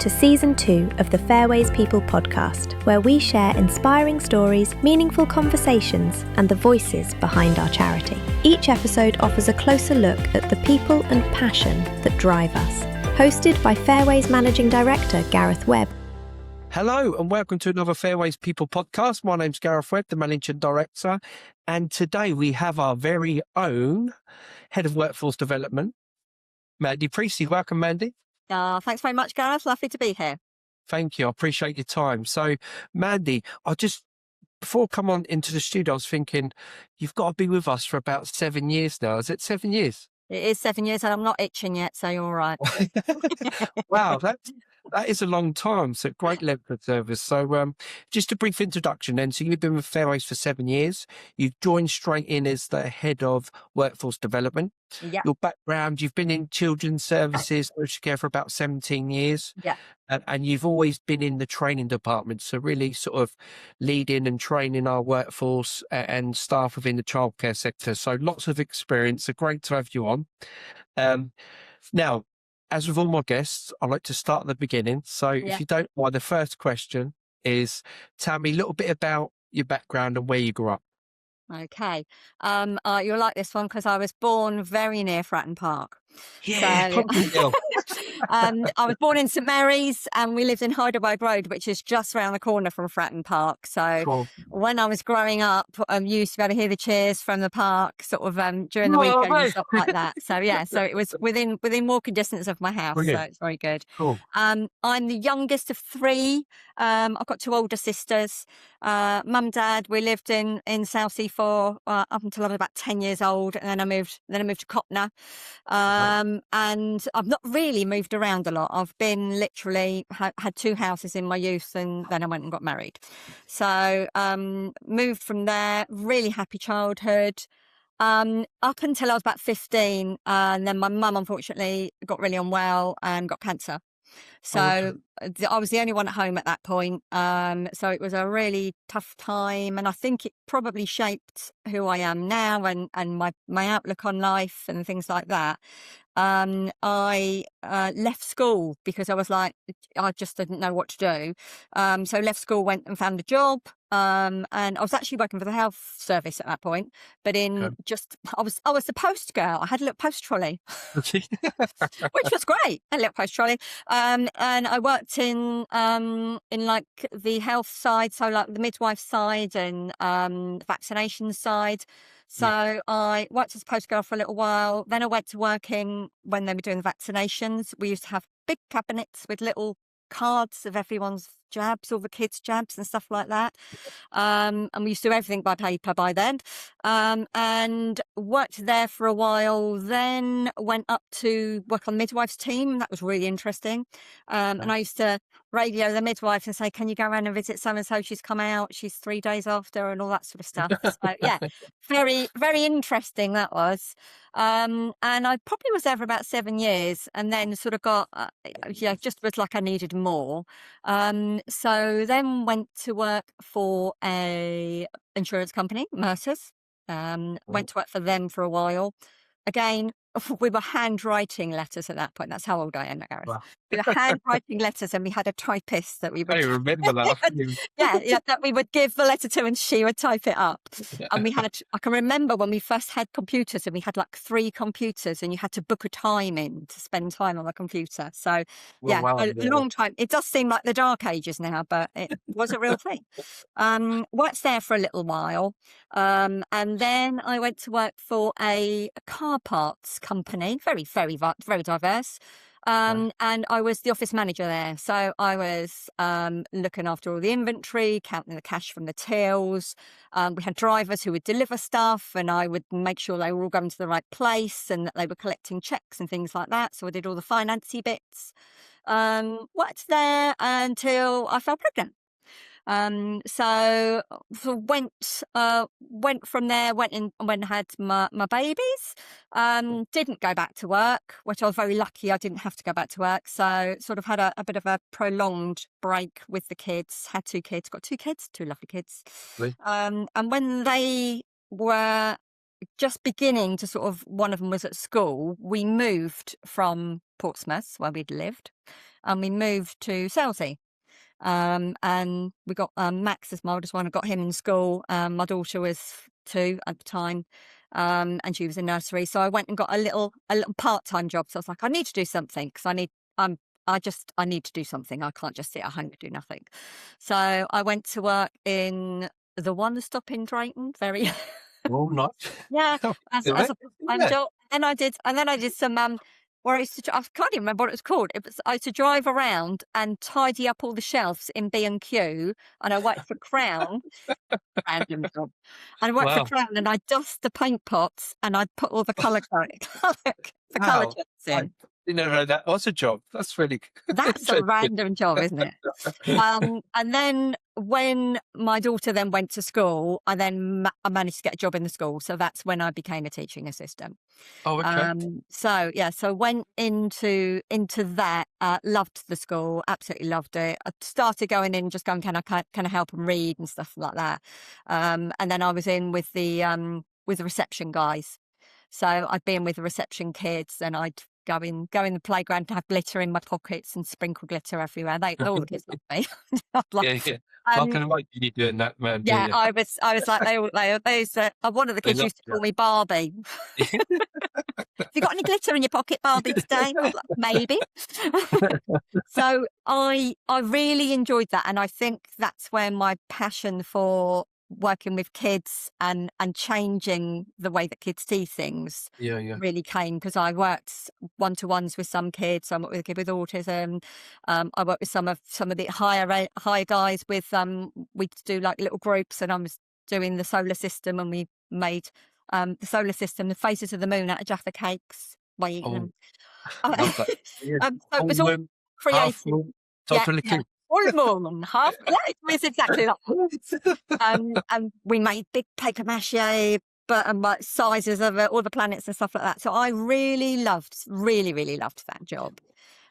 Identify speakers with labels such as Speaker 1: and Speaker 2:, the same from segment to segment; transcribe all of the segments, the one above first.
Speaker 1: to Season 2 of the Fairways People podcast, where we share inspiring stories, meaningful conversations, and the voices behind our charity. Each episode offers a closer look at the people and passion that drive us. Hosted by Fairways Managing Director Gareth Webb.
Speaker 2: Hello and welcome to another Fairways People podcast. My name's Gareth Webb, the Managing Director, and today we have our very own Head of Workforce Development, Mandy Priestley. Welcome, Mandy.
Speaker 3: Thanks very much, Gareth. Lovely to be here.
Speaker 2: Thank you. I appreciate your time. So, Mandy, before I come on into the studio, I was thinking, you've got to be with us for about 7 years now. Is it 7 years?
Speaker 3: It is 7 years and I'm not itching yet, so you're all right.
Speaker 2: Wow, that is a long time. So great length of service. So just a brief introduction then. So you've been with Fairways for 7 years. You've joined straight in as the Head of Workforce Development.
Speaker 3: Yeah.
Speaker 2: Your background, you've been in children's services, social care for about 17 years.
Speaker 3: Yeah.
Speaker 2: And you've always been in the training department. So really sort of leading and training our workforce and staff within the childcare sector. So lots of experience. So great to have you on. Now, as with all my guests, I like to start at the beginning. So if you don't mind, the first question is, tell me a little bit about your background and where you grew up.
Speaker 3: Okay. You'll like this one because I was born very near Fratton Park.
Speaker 2: Yeah,
Speaker 3: So,
Speaker 2: probably.
Speaker 3: I was born in St Mary's and we lived in Hyderabad Road, which is just around the corner from Fratton Park. So
Speaker 2: Cool.
Speaker 3: when I was growing up, you used to be able to hear the cheers from the park sort of during the weekend and stuff like that. So so it was within walking distance of my house.
Speaker 2: Brilliant.
Speaker 3: So it's very good.
Speaker 2: Cool.
Speaker 3: I'm the youngest of three. I've got two older sisters. Mum, Dad, we lived in Southsea for up until I was about 10 years old, and then I moved to Copner. And I've not really moved around a lot. I've been literally had two houses in my youth, and then I went and got married. So moved from there. Really happy childhood. Up until I was about 15, and then my mum unfortunately got really unwell and got cancer. So I was the only one at home at that point. So it was a really tough time, and I think it probably shaped who I am now and my outlook on life and things like that. I left school because I was like, I just didn't know what to do. So left school, went and found a job. And I was actually working for the health service at that point, but I was the post girl. I had a little post trolley, which was great. A little post trolley. And I worked in like the health side, so like the midwife side and the vaccination side. So I worked as a post girl for a little while. Then I went to working when they were doing the vaccinations. We used to have big cabinets with little cards of everyone's jabs, all the kids' jabs and stuff like that. And we used to do everything by paper by then. And worked there for a while, then went up to work on the midwife's team. That was really interesting. And I used to radio the midwife and say, can you go around and visit so-and-so? She's come out, she's 3 days after, and all that sort of stuff. So yeah, very, very interesting that was. And I probably was there for about 7 years and then sort of got, just was like I needed more. So then went to work for a insurance company, Mercer's. Went to work for them for a while. Again, we were handwriting letters at that point. That's how old I am, Gareth.
Speaker 2: Wow.
Speaker 3: We were handwriting letters, and we had a typist that we would.
Speaker 2: I remember that.
Speaker 3: that we would give the letter to, and she would type it up. And I can remember when we first had computers, and we had like 3 computers, and you had to book a time in to spend time on the computer. So a long time. It does seem like the dark ages now, but it was a real thing. Worked there for a little while, and then I went to work for a car parts company, very, very, very diverse. And I was the office manager there. So I was looking after all the inventory, counting the cash from the tills. We had drivers who would deliver stuff, and I would make sure they were all going to the right place and that they were collecting checks and things like that. So I did all the financy bits. Worked there until I fell pregnant. So went from there, went and had my babies. Didn't go back to work, which I was very lucky. I didn't have to go back to work. So sort of had a bit of a prolonged break with the kids. Had 2 kids, got 2 kids, 2 lovely kids.
Speaker 2: Really?
Speaker 3: And when they were just beginning to sort of, one of them was at school, we moved from Portsmouth, where we'd lived, and we moved to Selsey. And we got Max as my oldest one. I got him in school. My daughter was 2 at the time, and she was in nursery. So I went and got a little part-time job. So I was like, I need to do something because I need to do something. I can't just sit at home and do nothing. So I went to work in the One Stop in Drayton. Very
Speaker 2: Oh, nice.
Speaker 3: yeah, as
Speaker 2: Yeah,
Speaker 3: a part-time job. And I did some where I used to I can't even remember what it was called. I used to drive around and tidy up all the shelves in B&Q, and I worked for Crown. Random job. And I worked for
Speaker 2: Wow.
Speaker 3: Crown, and I'd dust the paint pots, and I'd put all the colour the colour
Speaker 2: Wow.
Speaker 3: jets
Speaker 2: I
Speaker 3: in.
Speaker 2: didn't know that was a job. That's really
Speaker 3: That's a
Speaker 2: interesting.
Speaker 3: random job, isn't it? And then when my daughter then went to school, I managed to get a job in the school. So that's when I became a teaching assistant.
Speaker 2: Oh, okay.
Speaker 3: So went into that, loved the school, absolutely loved it. I started going in, just going, can I help them read and stuff like that. And then I was in with the reception guys. So I'd be in with the reception kids, and I'd go in the playground to have glitter in my pockets and sprinkle glitter everywhere. All the kids loved me.
Speaker 2: Yeah, yeah. I
Speaker 3: Um,
Speaker 2: can imagine you doing that, Mandy.
Speaker 3: yeah,
Speaker 2: Yeah.
Speaker 3: I was like, one of the
Speaker 2: They
Speaker 3: kids
Speaker 2: love
Speaker 3: used to call me Barbie. Have you got any glitter in your pocket, Barbie, today? I was like, maybe. So I really enjoyed that, and I think that's where my passion for working with kids and changing the way that kids see things
Speaker 2: Yeah, yeah.
Speaker 3: really came, because I worked one-to-ones with some kids. So I worked with a kid with autism. I worked with some of the higher guys with we'd do like little groups, and I was doing the solar system, and we made the solar system, the faces of the moon, out of Jaffa cakes by eating
Speaker 2: Oh,
Speaker 3: them.
Speaker 2: love that. Yeah.
Speaker 3: So it
Speaker 2: Full
Speaker 3: was all
Speaker 2: moon, half
Speaker 3: created.
Speaker 2: moon,
Speaker 3: Yeah,
Speaker 2: totally
Speaker 3: yeah.
Speaker 2: clean.
Speaker 3: Full moon, half. Yeah, it was exactly that. And we made big paper mache, but like sizes of all the planets and stuff like that. So I really loved that job.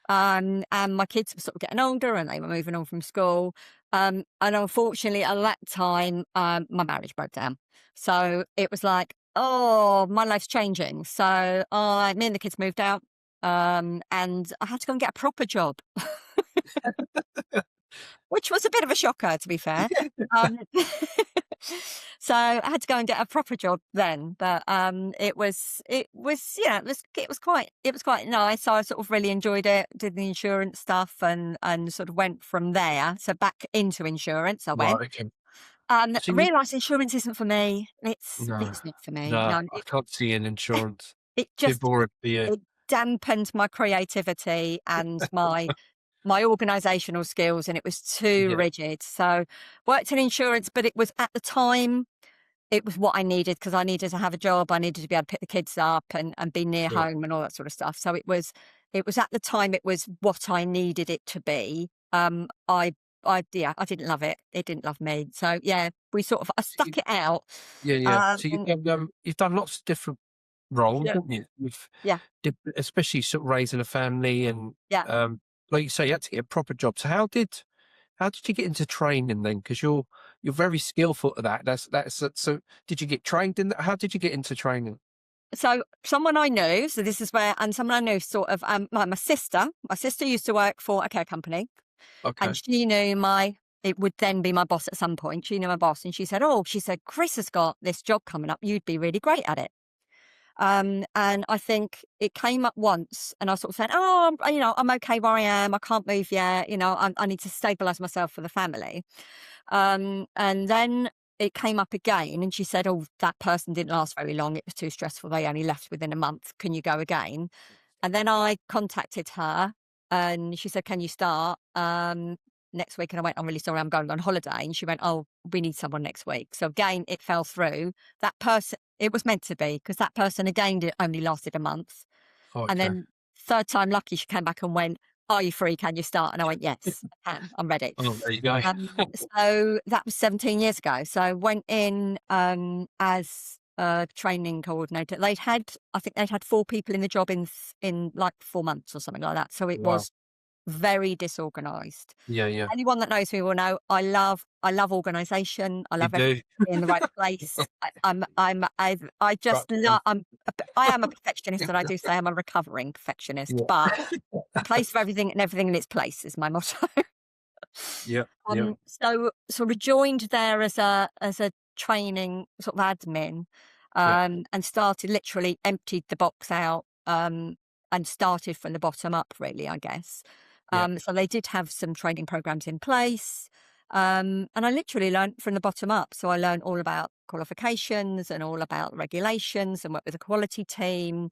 Speaker 3: And my kids were sort of getting older, and they were moving on from school. And unfortunately, at that time, my marriage broke down. So it was like, oh, my life's changing. So me and the kids moved out, and I had to go and get a proper job. Which was a bit of a shocker, to be fair. Um, so I had to go and get a proper job then, but it was quite nice. So I sort of really enjoyed it. Did the insurance stuff and sort of went from there. So back into insurance, I went.
Speaker 2: Right, okay. So you,
Speaker 3: Realised insurance isn't for me. It's
Speaker 2: no,
Speaker 3: not for me.
Speaker 2: no,
Speaker 3: No,
Speaker 2: I can't see an insurance.
Speaker 3: it
Speaker 2: Too
Speaker 3: just
Speaker 2: boring for you.
Speaker 3: it dampened my creativity and my organisational skills, and it was too
Speaker 2: Yeah,
Speaker 3: rigid. So worked in insurance, but it was at the time, it was what I needed, because I needed to have a job. I needed to be able to pick the kids up and be near
Speaker 2: sure.
Speaker 3: home and all that sort of stuff. So it was at the time, it was what I needed it to be. I didn't love it. It didn't love me. So yeah, I
Speaker 2: So
Speaker 3: stuck it out.
Speaker 2: yeah, yeah. So
Speaker 3: Um,
Speaker 2: you've done lots of different roles,
Speaker 3: yeah,
Speaker 2: haven't you? With
Speaker 3: yeah,
Speaker 2: especially sort of raising a family and
Speaker 3: yeah.
Speaker 2: like you say, you had to get a proper job. So how did you get into training then? Because you're very skillful at that. So did you get trained in that? How did you get into training?
Speaker 3: So someone I knew, so this is where, and someone I knew sort of, my sister used to work for a care company,
Speaker 2: Okay.
Speaker 3: and she knew it would then be my boss at some point. She knew my boss, and she said, Chris has got this job coming up. You'd be really great at it. And I think it came up once, and I sort of said, I'm okay where I am. I can't move yet. I need to stabilize myself for the family. And then it came up again, and she said, oh, that person didn't last very long. It was too stressful. They only left within a month. Can you go again? And then I contacted her, and she said, can you start next week? And I went, I'm really sorry, I'm going on holiday. And she went, oh, we need someone next week. So again, it fell through. That person, it was meant to be, because that person again only lasted a month. And
Speaker 2: Okay.
Speaker 3: then third time lucky, she came back and went, are you free? Can you start? And I went, yes, I can. I'm ready.
Speaker 2: Oh, there you go.
Speaker 3: So that was 17 years ago. So I went in as a training coordinator. I think they'd had 4 people in the job in like 4 months or something like that. So it
Speaker 2: Wow.
Speaker 3: was very disorganized.
Speaker 2: Yeah, yeah.
Speaker 3: Anyone that knows me will know I love organisation. I
Speaker 2: You
Speaker 3: love everything
Speaker 2: do.
Speaker 3: to be in the right place. I just
Speaker 2: Right.
Speaker 3: love. I am a perfectionist, and I do say I'm a recovering perfectionist. But
Speaker 2: Yeah.
Speaker 3: place for everything and everything in its place is my motto.
Speaker 2: Yeah, yeah,
Speaker 3: So sort of joined there as a training sort of admin,
Speaker 2: yeah,
Speaker 3: and started literally emptied the box out, and started from the bottom up, really, I guess.
Speaker 2: yeah,
Speaker 3: So they did have some training programs in place, and I literally learned from the bottom up. So I learned all about qualifications and all about regulations, and worked with a quality team.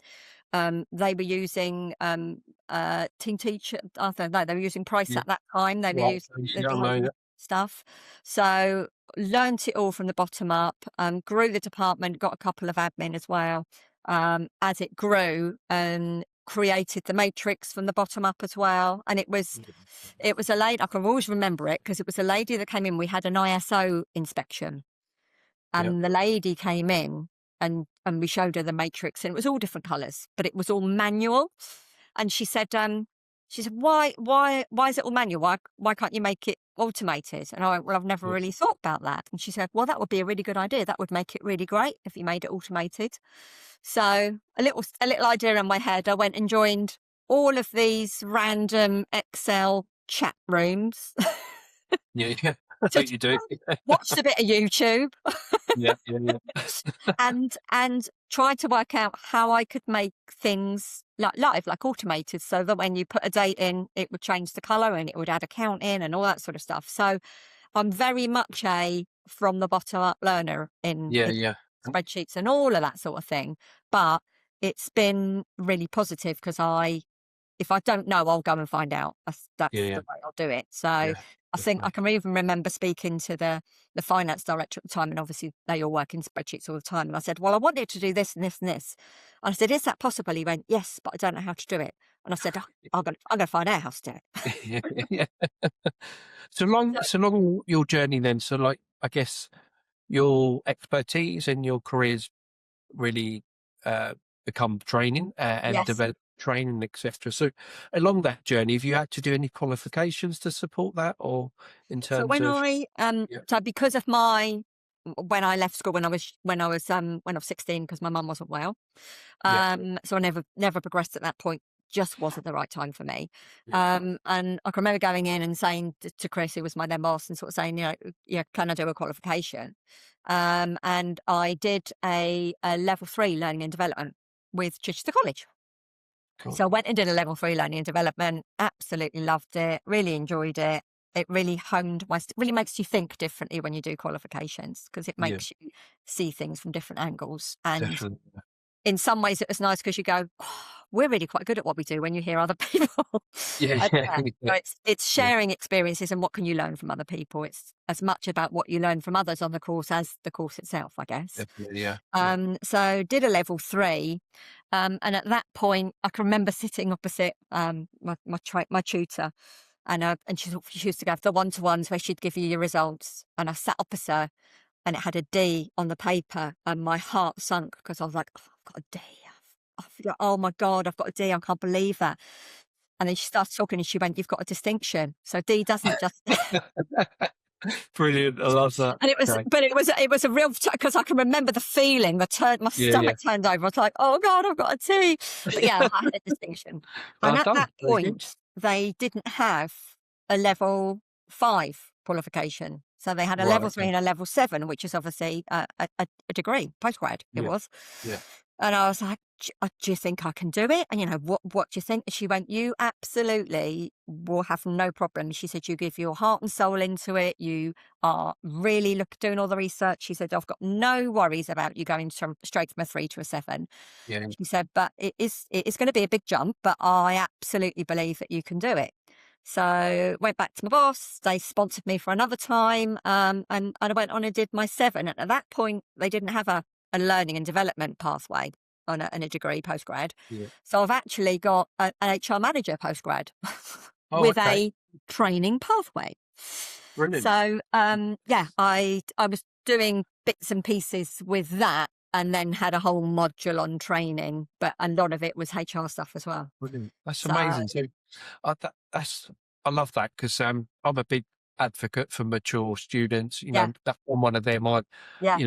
Speaker 3: They were using Team Teacher. I don't know. They were using Price
Speaker 2: yeah.
Speaker 3: at that time. They were
Speaker 2: Right.
Speaker 3: using the
Speaker 2: Yeah, I know that.
Speaker 3: stuff. So learnt it all from the bottom up. Grew the department. Got a couple of admin as well. As it grew, and created the matrix from the bottom up as well. And it was a lady. I can always remember it because it was a lady that came in. We had an ISO inspection.
Speaker 2: Yeah,
Speaker 3: And the lady came in, and we showed her the matrix, and it was all different colours, but it was all manual. And she said, why is it all manual? Why can't you make it automated? And I went, well, I've never
Speaker 2: yeah.
Speaker 3: really thought about that. And she said, well, that would be a really good idea. That would make it really great if you made it automated. So a little idea in my head. I went and joined all of these random Excel chat rooms.
Speaker 2: Yeah, yeah.
Speaker 3: Just
Speaker 2: You do.
Speaker 3: watched a bit of YouTube.
Speaker 2: Yeah, yeah, yeah.
Speaker 3: and tried to work out how I could make things like live, like automated, so that when you put a date in, it would change the color and it would add a count in and all that sort of stuff. So I'm very much a from the bottom up learner
Speaker 2: Yeah,
Speaker 3: in
Speaker 2: yeah.
Speaker 3: spreadsheets and all of that sort of thing. But it's been really positive because if I don't know, I'll go and find out. That's
Speaker 2: Yeah, yeah,
Speaker 3: the way I'll do it. So
Speaker 2: yeah.
Speaker 3: I think I
Speaker 2: Definitely.
Speaker 3: can even remember speaking to the finance director at the time, and obviously they all work in spreadsheets all the time. And I said, well, I want you to do this and this and this. And I said, is that possible? He went, yes, but I don't know how to do it. And I said, "Oh, I'm going to find out how to do it."
Speaker 2: Yeah, yeah.
Speaker 3: So,
Speaker 2: So long your journey then, so like, I guess your expertise and your careers really become training and
Speaker 3: yes.
Speaker 2: develop training, etc. So along that journey, have you had to do any qualifications to support that, or in
Speaker 3: So
Speaker 2: terms of? Yeah,
Speaker 3: because of when I left school when I was 16, because my mum wasn't well.
Speaker 2: yeah,
Speaker 3: So I never progressed at that point. Just wasn't the right time for me.
Speaker 2: yeah.
Speaker 3: And I can remember going in and saying to Chris, who was my then boss, and sort of saying, yeah, can I do a qualification? And I did a level 3 learning and development with Chichester College.
Speaker 2: Cool.
Speaker 3: So I went and did a level 3 learning and development. Absolutely loved it. Really enjoyed it. It really really makes you think differently when you do qualifications, because it
Speaker 2: Yeah,
Speaker 3: makes you see things from different angles. And
Speaker 2: definitely.
Speaker 3: in some ways it was nice because you go, "Oh, we're really quite good at what we do," when you hear other people.
Speaker 2: Yeah,
Speaker 3: And,
Speaker 2: yeah,
Speaker 3: so
Speaker 2: yeah,
Speaker 3: it's
Speaker 2: yeah,
Speaker 3: sharing experiences and what can you learn from other people. It's as much about what you learn from others on the course as the course itself, I guess.
Speaker 2: definitely. Yeah, yeah.
Speaker 3: So did a level 3, and at that point, I can remember sitting opposite my tutor, and she used to go for the one-to-ones where she'd give you your results, and I sat opposite her, and it had a D on the paper, and my heart sunk because I was like, oh, I've got a D. Oh my God, I've got a D. I can't believe that. And then she started talking, and she went, "You've got a distinction." So D doesn't just.
Speaker 2: Brilliant. I love that.
Speaker 3: And
Speaker 2: Okay.
Speaker 3: it was a real, because I can remember the feeling. My
Speaker 2: Yeah, yeah.
Speaker 3: stomach turned over. I was like, "Oh God, I've got a T." But yeah, I had a distinction. And
Speaker 2: Well
Speaker 3: at
Speaker 2: done.
Speaker 3: that
Speaker 2: Very good.
Speaker 3: point, they didn't have a level 5 qualification, so they had a
Speaker 2: Right.
Speaker 3: level 3
Speaker 2: Okay.
Speaker 3: and a level 7, which is obviously a degree, postgrad. It
Speaker 2: Yeah,
Speaker 3: was.
Speaker 2: yeah,
Speaker 3: And I was like, do you think I can do it? And, what do you think? And she went, you absolutely will have no problem. She said, you give your heart and soul into it. You are really doing all the research. She said, I've got no worries about you going straight from a 3 to a 7.
Speaker 2: yeah,
Speaker 3: She said, but it is going to be a big jump, but I absolutely believe that you can do it. So went back to my boss. They sponsored me for another time, and I went on and did my 7. And at that point, they didn't have a learning and development pathway on a degree postgrad.
Speaker 2: yeah.
Speaker 3: So I've actually got an HR manager postgrad
Speaker 2: Oh,
Speaker 3: with
Speaker 2: okay.
Speaker 3: a training pathway.
Speaker 2: Brilliant.
Speaker 3: So yeah, I was doing bits and pieces with that, and then had a whole module on training, but a lot of it was HR stuff as well.
Speaker 2: Brilliant. That's
Speaker 3: So
Speaker 2: amazing. So I love that because I'm a big advocate for mature students.
Speaker 3: Yeah,
Speaker 2: I'm one of them.
Speaker 3: yeah,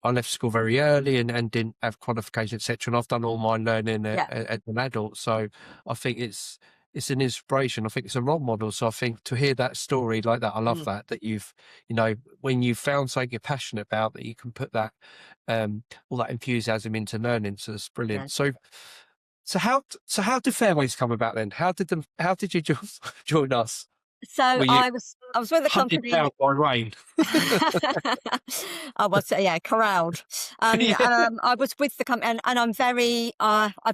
Speaker 2: I left school very early and didn't have qualifications, etc. And I've done all my learning
Speaker 3: yeah,
Speaker 2: as an adult. So I think it's an inspiration. I think it's a role model. So I think to hear that story like that, I love
Speaker 3: mm,
Speaker 2: that you've, when you've found something you're passionate about, that you can put that all that enthusiasm into learning. So it's
Speaker 3: yeah.
Speaker 2: brilliant. So how did Fairways come about then? How did you join us?
Speaker 3: So
Speaker 2: Were you
Speaker 3: I was with a
Speaker 2: hunted
Speaker 3: company.
Speaker 2: down by rain?
Speaker 3: I was, yeah, corralled.
Speaker 2: Yeah.
Speaker 3: I was with the company, and I'm very.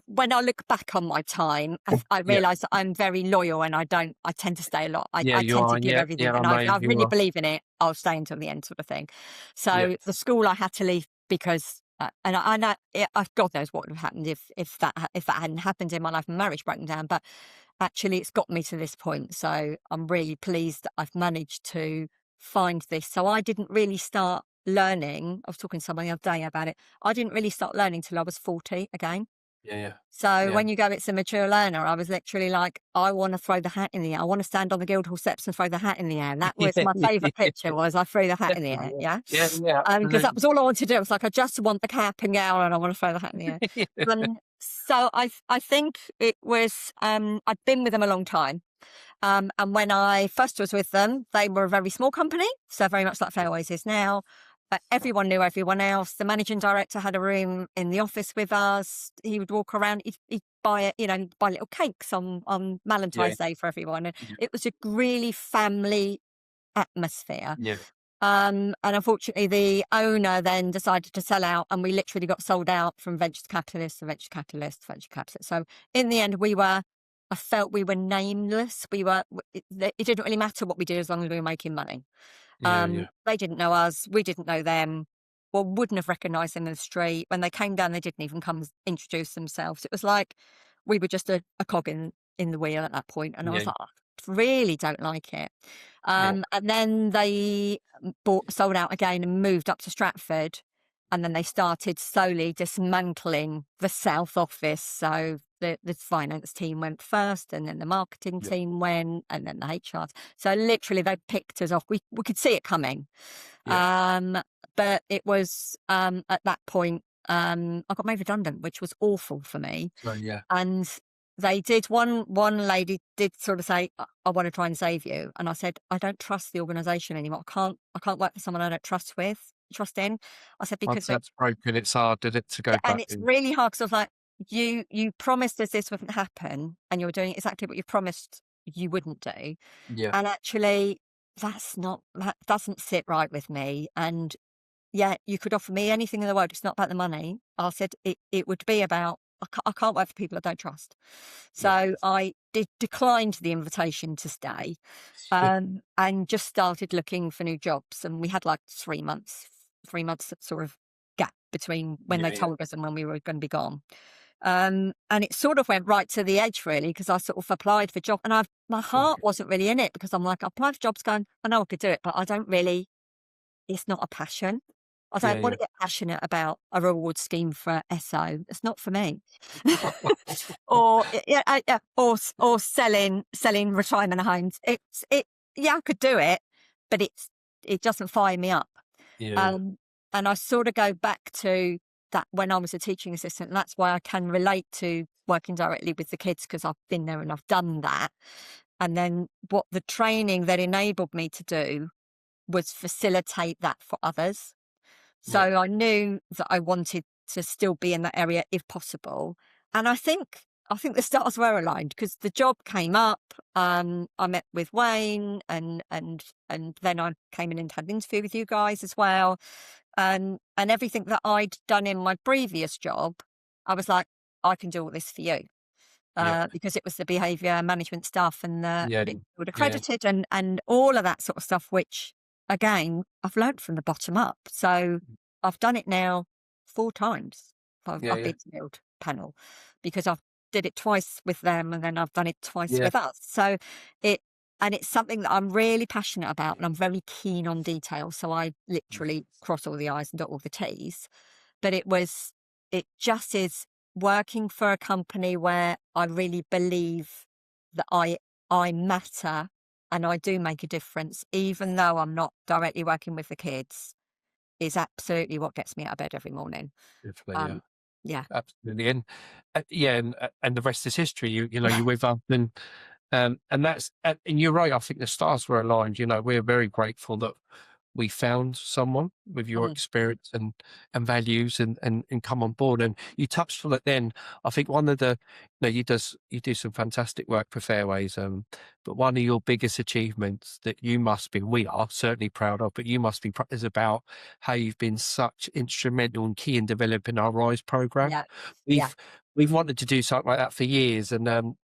Speaker 3: When I look back on my time, I
Speaker 2: Yeah.
Speaker 3: realise that I'm very loyal, and I don't. I tend to stay a lot. I,
Speaker 2: Yeah,
Speaker 3: I
Speaker 2: you
Speaker 3: tend to
Speaker 2: are.
Speaker 3: give
Speaker 2: Yeah,
Speaker 3: everything,
Speaker 2: yeah, I
Speaker 3: and
Speaker 2: know
Speaker 3: I
Speaker 2: you
Speaker 3: really
Speaker 2: are.
Speaker 3: believe in it. I'll stay until the end, sort of thing.
Speaker 2: Yeah.
Speaker 3: So the school I had to leave because. And I know, God knows what would have happened if that hadn't happened in my life and marriage broken down. But actually, it's got me to this point. So I'm really pleased that I've managed to find this. So I didn't really start learning. I was talking to someone the other day about it. I didn't really start learning till I was 40 again.
Speaker 2: Yeah, yeah,
Speaker 3: So
Speaker 2: yeah.
Speaker 3: when you go, it's a mature learner, I was literally like, I want to throw the hat in the air. I want to stand on the Guildhall steps and throw the hat in the air. And that was
Speaker 2: Yeah,
Speaker 3: my favourite
Speaker 2: yeah,
Speaker 3: picture was I threw the hat in the air.
Speaker 2: definitely.
Speaker 3: Yeah.
Speaker 2: Yeah, yeah,
Speaker 3: Because that
Speaker 2: absolutely.
Speaker 3: was all I wanted to do. I was like, I just want the cap and gown and I want to throw the hat in the air. So I think it was, I'd been with them a long time. And when I first was with them, they were a very small company, so very much like Fairways is now. But everyone knew everyone else. The managing director had a room in the office with us. He would walk around. He'd buy it, he'd buy little cakes on
Speaker 2: Yeah,
Speaker 3: Valentine's Day for everyone, and
Speaker 2: yeah,
Speaker 3: it was a really family atmosphere.
Speaker 2: yeah,
Speaker 3: And unfortunately, the owner then decided to sell out, and we literally got sold out from venture capitalists to venture capitalists to venture capitalists. So in the end, I felt we were nameless. It didn't really matter what we did as long as we were making money.
Speaker 2: yeah, yeah,
Speaker 3: They didn't know us. We didn't know them. Well, wouldn't have recognised them in the street. When they came down, they didn't even come introduce themselves. It was like we were just a cog in the wheel at that point. And I
Speaker 2: yeah,
Speaker 3: was like, I really don't like it.
Speaker 2: yeah,
Speaker 3: And then they sold out again and moved up to Stratford. And then they started slowly dismantling the South office. So the finance team went first, and then the marketing
Speaker 2: yeah,
Speaker 3: team went, and then the HR. So literally, they picked us off. We could see it coming.
Speaker 2: yeah.
Speaker 3: But it was at that point I got made redundant, which was awful for me.
Speaker 2: So yeah,
Speaker 3: And they did. One lady did sort of say, I want to try and save you. And I said, I don't trust the organisation anymore. I can't work for someone I don't trust in. I said, because
Speaker 2: once that's broken, it's hard, did it, to go
Speaker 3: and
Speaker 2: back
Speaker 3: it's
Speaker 2: in?
Speaker 3: really hard because I was like, you promised us this wouldn't happen, and you're doing exactly what you promised you wouldn't do.
Speaker 2: Yeah,
Speaker 3: And actually, that doesn't sit right with me. And yeah, you could offer me anything in the world. It's not about the money. I said it would be about, I can't work for people I don't trust.
Speaker 2: yeah,
Speaker 3: So I declined the invitation to stay, and just started looking for new jobs. And we had like 3 months sort of gap between when they
Speaker 2: yeah, yeah,
Speaker 3: told us and when we were going to be gone. And it sort of went right to the edge, really, because I sort of applied for jobs, and my heart wasn't really in it, because I'm like, I applied for jobs going, I know I could do it, but I don't really, it's not a passion. I
Speaker 2: yeah,
Speaker 3: don't want
Speaker 2: yeah.
Speaker 3: to get passionate about a reward scheme for SO. It's not for me. Or yeah, or selling retirement homes. Yeah, I could do it, but it doesn't fire me up.
Speaker 2: Yeah, yeah,
Speaker 3: Um, and I sort of go back to that when I was a teaching assistant. And that's why I can relate to working directly with the kids, because I've been there and I've done that. And then what the training that enabled me to do was facilitate that for others. So
Speaker 2: yeah,
Speaker 3: I knew that I wanted to still be in that area if possible. And I think the stars were aligned, because the job came up. I met with Wayne, and then I came in and had an interview with you guys as well. And everything that I'd done in my previous job, I was like, I can do all this for you.
Speaker 2: yeah,
Speaker 3: Because it was the behaviour management stuff and
Speaker 2: yeah,
Speaker 3: being
Speaker 2: yeah,
Speaker 3: accredited and all of that sort of stuff, which again, I've learned from the bottom up. So I've done it now 4 times.
Speaker 2: yeah,
Speaker 3: I've
Speaker 2: yeah,
Speaker 3: been to build panel, because I've did it twice with them, and then I've done it twice
Speaker 2: yeah,
Speaker 3: with us. So it's something that I'm really passionate about, and I'm very keen on detail. So I literally cross all the I's and dot all the T's. But it just is working for a company where I really believe that I matter and I do make a difference, even though I'm not directly working with the kids, is absolutely what gets me out of bed every morning.
Speaker 2: Definitely, yeah.
Speaker 3: Yeah.
Speaker 2: Absolutely. And and the rest is history. You know, you're with us, and that's and you're right. I think the stars were aligned. You know, we're very grateful that we found someone with your
Speaker 3: Mm,
Speaker 2: experience and values and come on board. And you touched on it then. I think one of the you do some fantastic work for Fairways, but one of your biggest achievements that we are certainly proud of, but you must be is about how you've been such instrumental and key in developing our Rise program.
Speaker 3: yeah. Yeah.
Speaker 2: We've we've wanted to do something like that for years, and then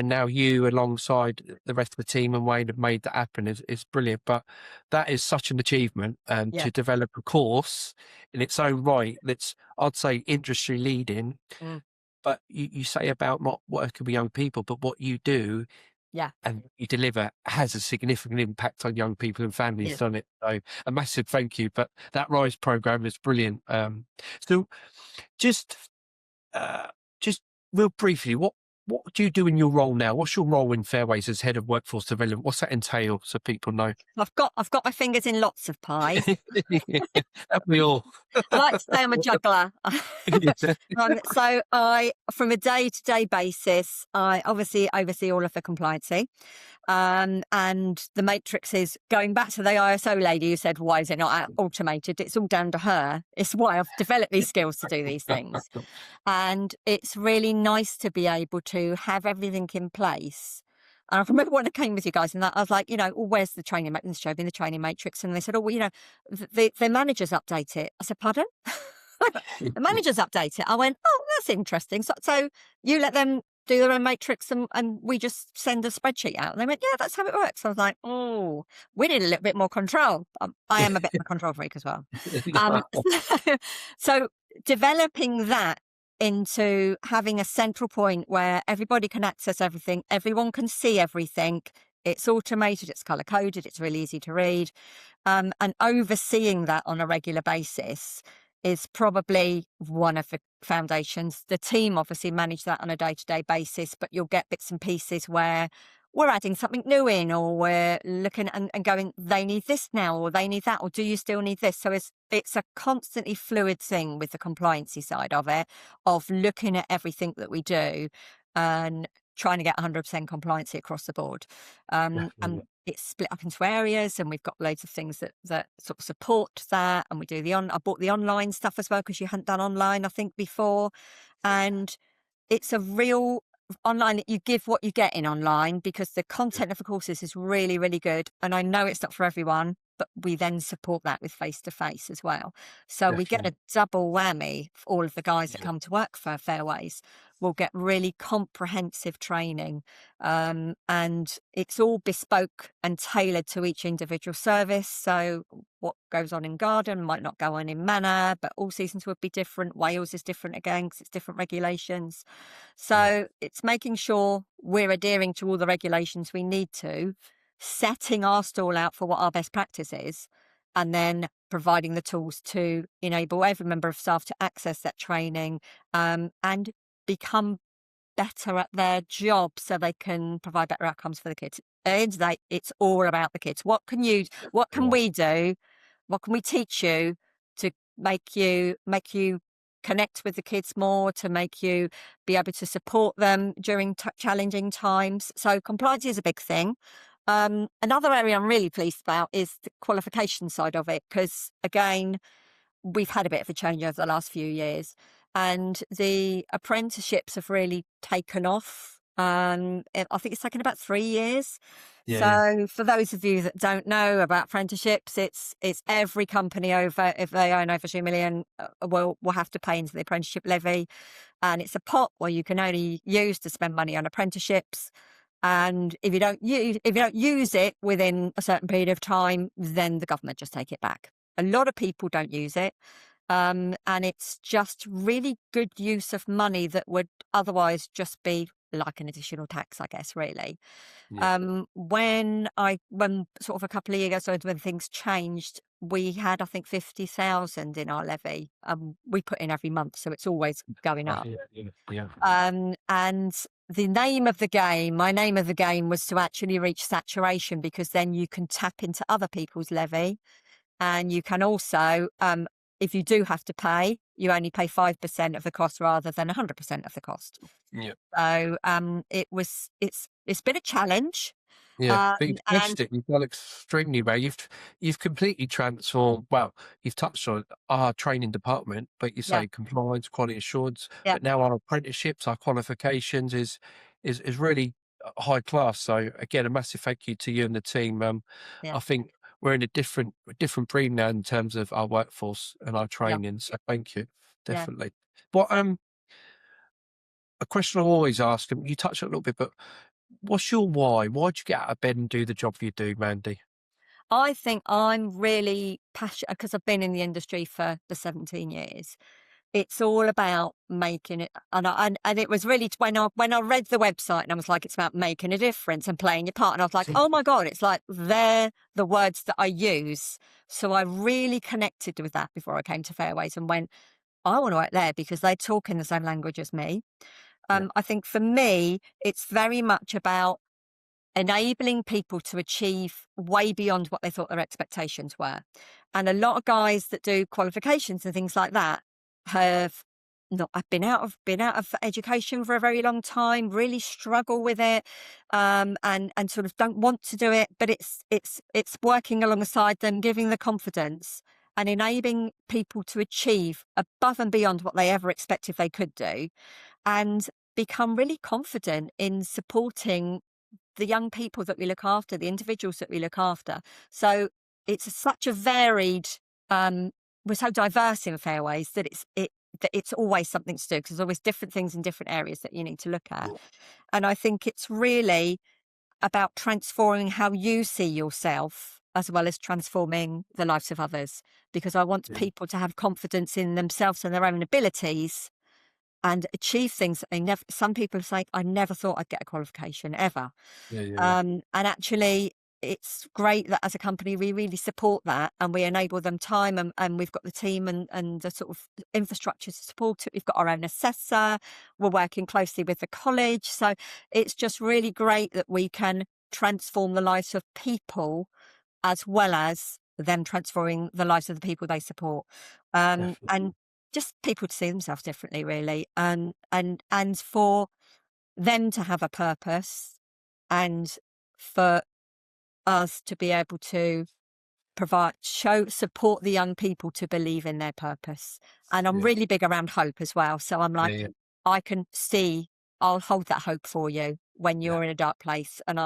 Speaker 2: now you, alongside the rest of the team and Wayne, have made that happen. Is brilliant. But that is such an achievement,
Speaker 3: Yeah.
Speaker 2: to develop a course in its own right that's, I'd say, industry leading.
Speaker 3: Mm,
Speaker 2: But you say about not working with young people, but what you do
Speaker 3: yeah.
Speaker 2: and you deliver has a significant impact on young people and families,
Speaker 3: Yeah.
Speaker 2: doesn't it? So a massive thank you. But that Rise program is brilliant. So just uh, just real briefly, what do you do in your role now? What's your role in Fairways as head of workforce development? What's that entail, so people know?
Speaker 3: I've got my fingers in lots of pies.
Speaker 2: Haven't we all?
Speaker 3: I like to say I'm a juggler. So from a day-to-day basis, I obviously oversee all of the compliancy. And the matrix is going back to the ISO lady who said, why is it not automated? It's all down to her. It's why I've developed these skills to do these things. And it's really nice to be able to have everything in place. And I remember when I came with you guys and that, I was like, where's the training matrix? Showed me the training matrix. And they said, the managers update it. I said, pardon? The managers update it. I went, oh, that's interesting. So you let them do their own matrix and we just send a spreadsheet out. And they went, yeah, that's how it works. I was like, oh, we need a little bit more control. I am a bit of a control freak as well. So developing that into having a central point where everybody can access everything, everyone can see everything. It's automated, it's color coded, it's really easy to read. And overseeing that on a regular basis is probably one of the foundations. The team obviously manage that on a day-to-day basis, but you'll get bits and pieces where we're adding something new in, or we're looking and going, they need this now, or they need that, or do you still need this? So it's a constantly fluid thing with the compliancy side of it, of looking at everything that we do and trying to get 100% compliancy across the board. And it's split up into areas, and we've got loads of things that sort of support that. And we do I bought the online stuff as well, because you hadn't done online, I think, before. And it's a real online, you give what you get in online, because the content of the courses is really, really good. And I know it's not for everyone, but we then support that with face-to-face as well. So we get a double whammy for all of the guys that come to work for Fairways. We'll get really comprehensive training, and it's all bespoke and tailored to each individual service. So what goes on in Garden might not go on in Manor, but all seasons would be different. Wales is different again, because it's different regulations. So it's making sure we're adhering to all the regulations we need to, setting our stall out for what our best practice is, and then providing the tools to enable every member of staff to access that training, and become better at their job so they can provide better outcomes for the kids. At the end of the day, it's all about the kids. What can we do? What can we teach you to make you connect with the kids more, to make you be able to support them during challenging times? So compliance is a big thing. Another area I'm really pleased about is the qualification side of it, because again, we've had a bit of a change over the last few years, and the apprenticeships have really taken off. I think it's taken about 3 years. So for those of you that don't know about apprenticeships, it's every company over, if they own over 2 million, will have to pay into the apprenticeship levy, and it's a pot where you can only use to spend money on apprenticeships. And if you don't use it within a certain period of time, then the government just take it back. A lot of people don't use it. And it's just really good use of money that would otherwise just be like an additional tax, I guess, really.
Speaker 2: Yeah.
Speaker 3: When sort of a couple of years ago, when things changed, we had, I think, 50,000 in our levy. We put in every month, so it's always going up.
Speaker 2: Right, yeah. Yeah.
Speaker 3: And the name of the game, my name of the game was to actually reach saturation, because then you can tap into other people's levy. And you can also, if you do have to pay, you only pay 5% of the cost rather than 100% of the cost.
Speaker 2: Yeah.
Speaker 3: So it's been a challenge.
Speaker 2: Yeah, but you've
Speaker 3: And
Speaker 2: smashed it. You've done extremely well. You've completely transformed. Well, you've touched on our training department, but you
Speaker 3: yeah,
Speaker 2: say compliance, quality assurance.
Speaker 3: yeah,
Speaker 2: But now our apprenticeships, our qualifications is really high class. So again, a massive thank you to you and the team.
Speaker 3: yeah,
Speaker 2: I think we're in a different breed now in terms of our workforce and our
Speaker 3: yeah,
Speaker 2: training. So thank you,
Speaker 3: yeah.
Speaker 2: definitely. What a question I always ask, and you touched on it a little bit, but what's your why? Why'd you get out of bed and do the job you do, Mandy?
Speaker 3: I think I'm really passionate, because I've been in the industry for the 17 years. It's all about making it, and it was really when I read the website and I was like, it's about making a difference and playing your part, and I was like, oh my God, it's like they're the words that I use. So I really connected with that before I came to Fairways and went, I want to work there because they talk in the same language as me.
Speaker 2: Yeah,
Speaker 3: I think for me, it's very much about enabling people to achieve way beyond what they thought their expectations were. And a lot of guys that do qualifications and things like that have not have been out of education for a very long time, really struggle with it, and sort of don't want to do it. But it's working alongside them, giving the confidence and enabling people to achieve above and beyond what they ever expected they could do, and become really confident in supporting the young people that we look after, the individuals that we look after. So such a varied, we're so diverse in Fairways that it's always something to do, because there's always different things in different areas that you need to look at. And I think it's really about transforming how you see yourself, as well as transforming the lives of others, because I want
Speaker 2: yeah,
Speaker 3: people to have confidence in themselves and their own abilities and achieve things that they never. Some people say, I never thought I'd get a qualification ever.
Speaker 2: yeah, yeah, yeah.
Speaker 3: And actually, it's great that as a company, we really support that and we enable them time, and we've got the team and the sort of infrastructure to support it. We've got our own assessor. We're working closely with the college. So it's just really great that we can transform the lives of people, as well as them transforming the lives of the people they support.
Speaker 2: Definitely.
Speaker 3: And just people to see themselves differently, really. And for them to have a purpose, and for us to be able to support the young people to believe in their purpose. And I'm
Speaker 2: Yeah,
Speaker 3: really big around hope as well. So I'm
Speaker 2: yeah,
Speaker 3: like,
Speaker 2: yeah,
Speaker 3: I can see, I'll hold that hope for you when
Speaker 2: yeah,
Speaker 3: you're in a dark place. And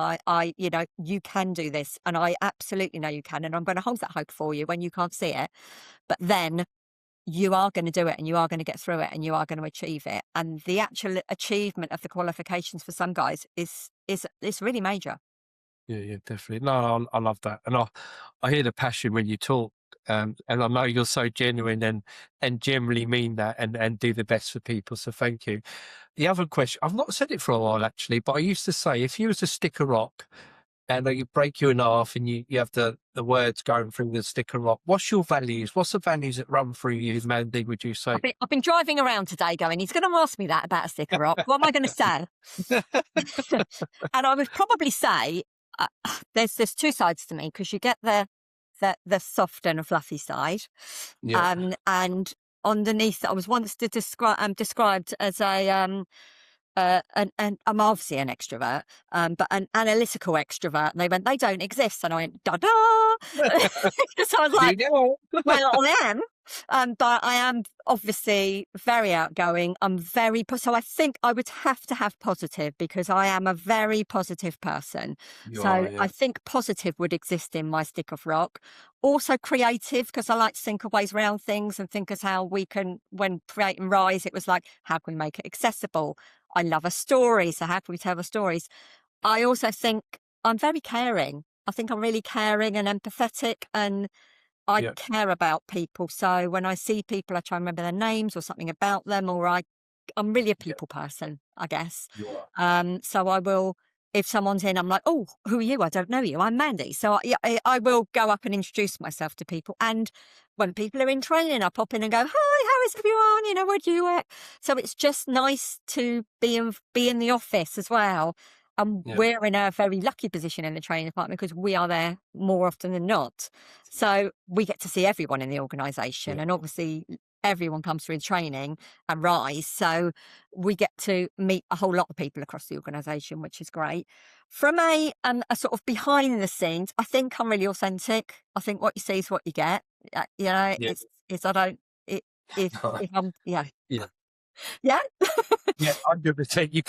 Speaker 3: you can do this. And I absolutely know you can. And I'm going to hold that hope for you when you can't see it. But then you are going to do it, and you are going to get through it, and you are going to achieve it. And the actual achievement of the qualifications for some guys is really major.
Speaker 2: yeah, yeah, definitely. No, I love that, and I hear the passion when you talk, and I know you're so genuine and generally mean that, and do the best for people. So thank you. The other question, I've not said it for a while actually, but I used to say, if you was to stick a rock and you break you in half and you have the words going through the stick of rock, what's your values? What's the values that run through you, Mandy, would you say?
Speaker 3: I've been driving around today going, he's going to ask me that about a sticker rock. What am I going to say? And I would probably say, uh, there's two sides to me, because you get the soft and fluffy side,
Speaker 2: Yeah,
Speaker 3: and underneath, I was once described as and I'm obviously an extrovert, but an analytical extrovert. And they went, they don't exist, and I went, da da. So I was
Speaker 2: you
Speaker 3: like,
Speaker 2: know.
Speaker 3: well, I am, but I am obviously very outgoing. I'm so I think I would have to have positive, because I am a very positive person.
Speaker 2: You
Speaker 3: So
Speaker 2: are, yeah,
Speaker 3: I think positive would exist in my stick of rock. Also creative, because I like to think of ways around things and think as how we can, when Create and Rise, it was like, how can we make it accessible? I love a story, so how can we tell the stories? I also think I'm very caring. I think I'm really caring and empathetic, and I
Speaker 2: yeah,
Speaker 3: care about people. So when I see people, I try and remember their names or something about them, or I I'm really a people person, I guess.
Speaker 2: You are.
Speaker 3: So I will, if someone's in, I'm like, oh, who are you? I don't know you. I'm Mandy. So I will go up and introduce myself to people. And when people are in training, I pop in and go, hi, how is everyone? You know, where do you work? So it's just nice to be in the office as well. And
Speaker 2: Yeah.
Speaker 3: we're in a very lucky position in the training department because we are there more often than not. So we get to see everyone in the organisation,
Speaker 2: Yeah.
Speaker 3: and obviously everyone comes through training and rise. So we get to meet a whole lot of people across the organisation, which is great. From a sort of behind the scenes, I think I'm really authentic. I think what you see is what you get. You know,
Speaker 2: Yeah.
Speaker 3: it's I don't it if I'm
Speaker 2: Yeah.
Speaker 3: yeah.
Speaker 2: Yeah, 100%. You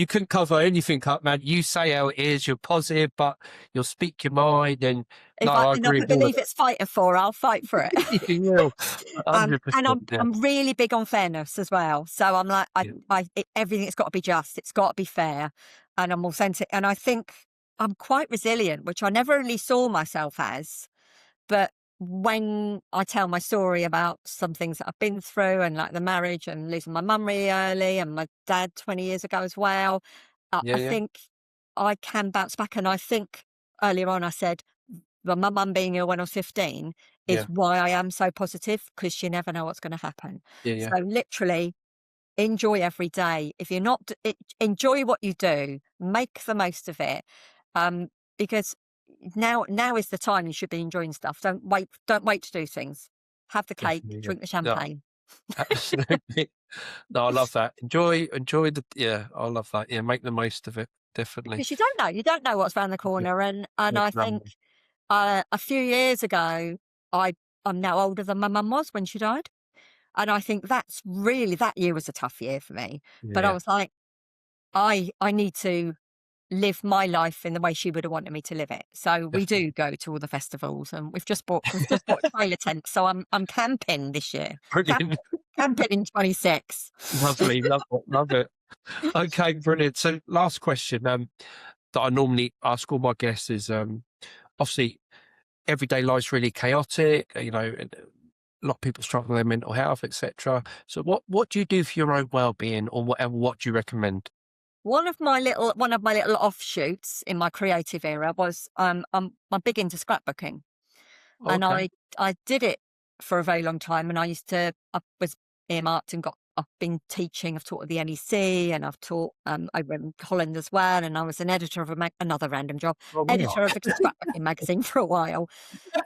Speaker 2: couldn't cover anything up, man. You say how it is. You're positive, but you'll speak your mind. And no, I
Speaker 3: And I
Speaker 2: agree with all of
Speaker 3: believe it's fighting for, I'll fight for it.
Speaker 2: it. You will,
Speaker 3: And
Speaker 2: 100%. Yeah.
Speaker 3: I'm really big on fairness as well. So I'm like,
Speaker 2: Yeah.
Speaker 3: everything's got to be just. It's got to be fair, and I'm authentic. And I think I'm quite resilient, which I never really saw myself as. But when I tell my story about some things that I've been through, and like the marriage and losing my mum really early, and my dad 20 years ago as well, I
Speaker 2: Yeah.
Speaker 3: think I can bounce back. And I think earlier on I said, well, my mum being ill when I was 15 is
Speaker 2: Yeah.
Speaker 3: why I am so positive, because you never know what's going to happen.
Speaker 2: Yeah. Yeah.
Speaker 3: So literally enjoy every day. If you're not, enjoy what you do, make the most of it. Because now is the time you should be enjoying stuff. Don't wait to do things. Have the cake,
Speaker 2: Definitely. Yeah.
Speaker 3: drink the
Speaker 2: No,
Speaker 3: champagne.
Speaker 2: absolutely. No, I love that. Enjoy the. Yeah, I love that. Yeah, make the most of it. Definitely.
Speaker 3: Because you don't know what's around the corner. And
Speaker 2: Yeah,
Speaker 3: I
Speaker 2: no,
Speaker 3: think a few years ago, I'm now older than my mum was when she died. And I think that's really, that year was a tough year for me. But I
Speaker 2: yeah.
Speaker 3: was like, I need to live my life in the way she would have wanted me to live it. So we
Speaker 2: Definitely.
Speaker 3: do go to all the festivals, and we've just bought trailer tents. So I'm camping this year.
Speaker 2: Brilliant.
Speaker 3: Camping in 26.
Speaker 2: Lovely. Love it. Love it. Okay, brilliant. So last question that I normally ask all my guests is obviously everyday life's really chaotic, you know, and a lot of people struggle with their mental health, etc. So what do you do for your own well-being, or what do you recommend?
Speaker 3: One of my little offshoots in my creative era was I'm big into scrapbooking. And
Speaker 2: Okay.
Speaker 3: I did it for a very long time, and I was earmarked and I've been teaching. I've taught at the NEC, and I've taught over in Holland as well. And I was an editor of another random job,
Speaker 2: Oh, wow.
Speaker 3: editor of a scrapbooking magazine for a while.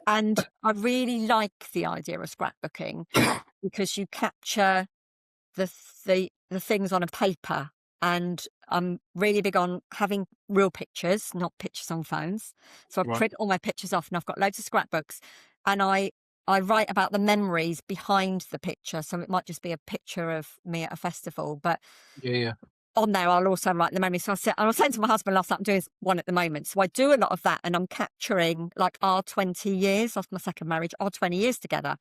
Speaker 3: And I really like the idea of scrapbooking because you capture the things on a paper. And I'm really big on having real pictures, not pictures on phones. So I
Speaker 2: Right.
Speaker 3: print all my pictures off, and I've got loads of scrapbooks, and I write about the memories behind the picture. So it might just be a picture of me at a festival, but
Speaker 2: Yeah, yeah.
Speaker 3: on there I'll also write the memories. So I was saying to my husband last night, I'm doing one at the moment. So I do a lot of that, and I'm capturing like our 20 years of my second marriage, our 20 years together.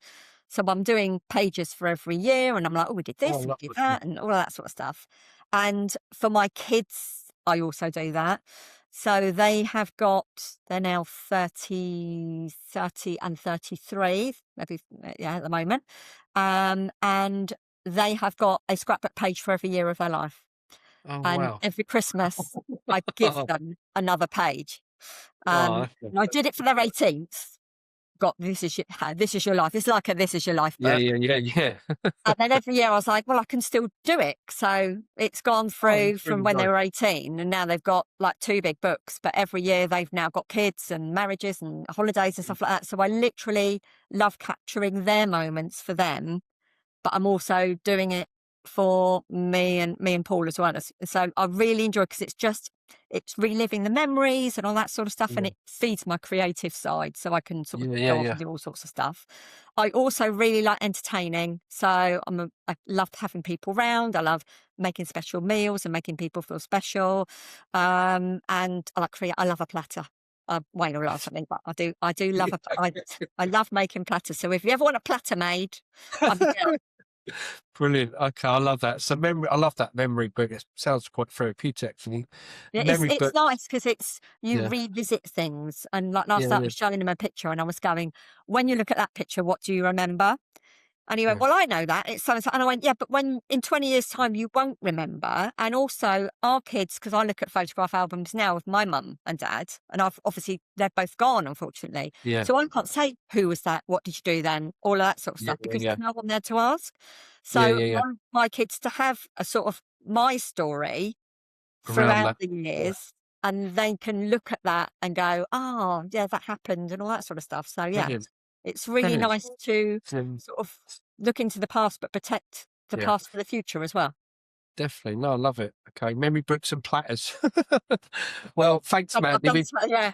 Speaker 3: So I'm doing pages for every year, and I'm like, oh, we did this,
Speaker 2: Oh,
Speaker 3: and we did
Speaker 2: lovely.
Speaker 3: that, and all of that sort of stuff. And for my kids, I also do that. So they're now 30 and 33, maybe, yeah, at the moment. And they have got a scrapbook page for every year of their life.
Speaker 2: Oh,
Speaker 3: And
Speaker 2: wow.
Speaker 3: every Christmas, I give them another page.
Speaker 2: Oh,
Speaker 3: And I did it for their 18th. Got this is your life. It's like a this is your life
Speaker 2: yeah,
Speaker 3: book.
Speaker 2: yeah, yeah, yeah.
Speaker 3: And then every year I was like, well, I can still do it. So it's gone
Speaker 2: Oh,
Speaker 3: through
Speaker 2: that's
Speaker 3: from
Speaker 2: really
Speaker 3: when they
Speaker 2: nice.
Speaker 3: were 18, and now they've got like 2 big books. But every year they've now got kids and marriages and holidays and stuff like that. So I literally love capturing their moments for them, but I'm also doing it for me and Paul as well. So I really enjoy, because it's reliving the memories and all that sort of stuff, and
Speaker 2: Yeah,
Speaker 3: it feeds my creative side, so I can sort of
Speaker 2: yeah, yeah,
Speaker 3: go off
Speaker 2: yeah.
Speaker 3: and do all sorts of stuff. I also really like entertaining, so I love having people round. I love making special meals and making people feel special. And I love a platter. Wayne will laugh at me, but I do love I love making platters. So if you ever want a platter made, I'm your girl.
Speaker 2: Brilliant. Okay, I love that. So I love that memory book. It sounds quite therapeutic, actually.
Speaker 3: Yeah,
Speaker 2: Memory
Speaker 3: it's
Speaker 2: book.
Speaker 3: nice because you
Speaker 2: Yeah,
Speaker 3: revisit things. And like last
Speaker 2: yeah,
Speaker 3: night I
Speaker 2: yeah.
Speaker 3: was showing him a picture, and I was going, when you look at that picture, what do you remember? And he went, well, I know that. It's so and so. And I went, yeah, but when in 20 years' time, you won't remember. And also our kids, because I look at photograph albums now of my mum and dad, and they're both gone, unfortunately.
Speaker 2: Yeah.
Speaker 3: So I can't say, who was that? What did you do then? All of that sort of
Speaker 2: Yeah,
Speaker 3: stuff, because
Speaker 2: yeah.
Speaker 3: there's no one there to ask.
Speaker 2: Yeah,
Speaker 3: So
Speaker 2: yeah, yeah.
Speaker 3: I want my kids to have a sort of my story
Speaker 2: Around
Speaker 3: throughout
Speaker 2: that.
Speaker 3: the years, and they can look at that and go, oh, yeah, that happened, and all that sort of stuff. So yeah,
Speaker 2: Brilliant.
Speaker 3: it's really
Speaker 2: Brilliant.
Speaker 3: nice to
Speaker 2: Um,
Speaker 3: sort of look into the past, but protect the
Speaker 2: Yeah.
Speaker 3: past for the future as well.
Speaker 2: Definitely. No, I love it. Okay. Memory bricks and platters. Well, thanks,
Speaker 3: I've
Speaker 2: Mandy.
Speaker 3: done so, yeah.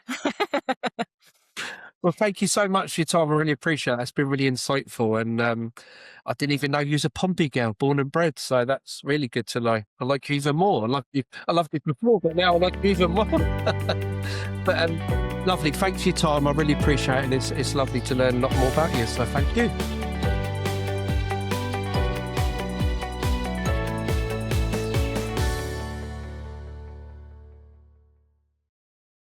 Speaker 2: Well, thank you so much for your time. I really appreciate it. That's been really insightful. And I didn't even know you was a Pompey girl, born and bred. So that's really good to know. I like you even more. I loved you before, but now I like you even more. But lovely. Thanks for your time. I really appreciate it. And it's lovely to learn a lot more about you. So thank you.